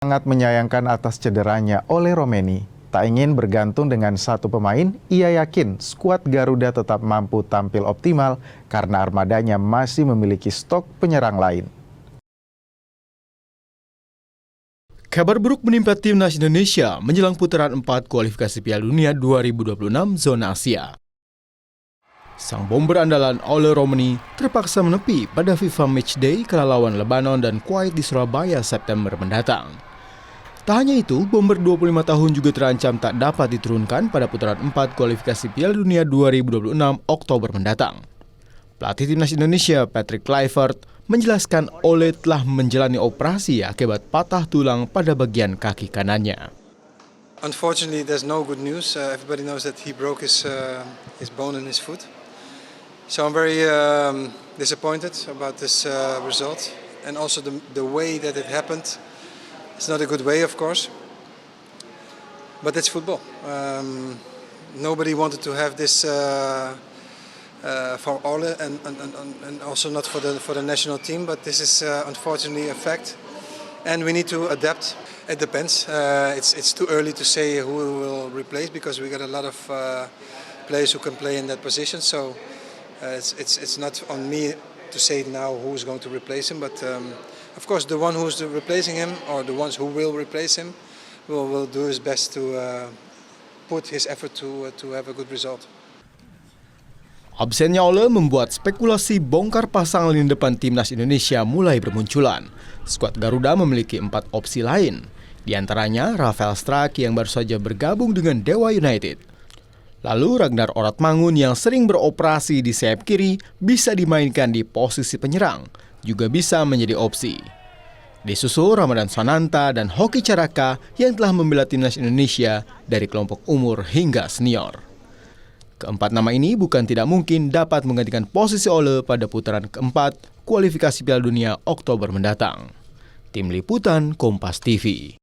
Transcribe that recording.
Sangat menyayangkan atas cederanya Ole Romeni. Tak ingin bergantung dengan satu pemain, ia yakin skuad Garuda tetap mampu tampil optimal karena armadanya masih memiliki stok penyerang lain. Kabar buruk menimpa timnas Indonesia menjelang putaran 4 kualifikasi Piala Dunia 2026 zona Asia. Sang bomber andalan Ole Romeni terpaksa menepi pada FIFA Matchday kala lawan Lebanon dan Kuwait di Surabaya September mendatang. Tak hanya itu, bomber 25 tahun juga terancam tak dapat diturunkan pada putaran 4 kualifikasi Piala Dunia 2026 Oktober mendatang. Pelatih timnas Indonesia Patrick Kluivert menjelaskan Ole telah menjalani operasi akibat patah tulang pada bagian kaki kanannya. Unfortunately, there's no good news. Everybody knows that he broke his bone in his foot. So I'm very disappointed about this result, and also the way that it happened. It's not a good way, of course, but it's football. Nobody wanted to have this for Ole, and also not for the national team. But this is unfortunately a fact, and we need to adapt. It depends. It's too early to say who will replace because we got a lot of players who can play in that position. So it's not on me to say now who's going to replace him, but. Of course, the one who's replacing him, or the ones who will replace him, will do his best to put his effort to have a good result. Absennya Ole membuat spekulasi bongkar pasang lini depan timnas Indonesia mulai bermunculan. Skuad Garuda memiliki 4 opsi lain, di antaranya Rafael Straki yang baru saja bergabung dengan Dewa United. Lalu Ragnar Oratmangun yang sering beroperasi di sayap kiri bisa dimainkan di posisi penyerang, juga bisa menjadi opsi. Disusul Ramadan Sananta dan Hoki Caraka yang telah membela timnas Indonesia dari kelompok umur hingga senior. Keempat nama ini bukan tidak mungkin dapat menggantikan posisi Ole pada putaran keempat kualifikasi Piala Dunia Oktober mendatang. Tim Liputan Kompas TV.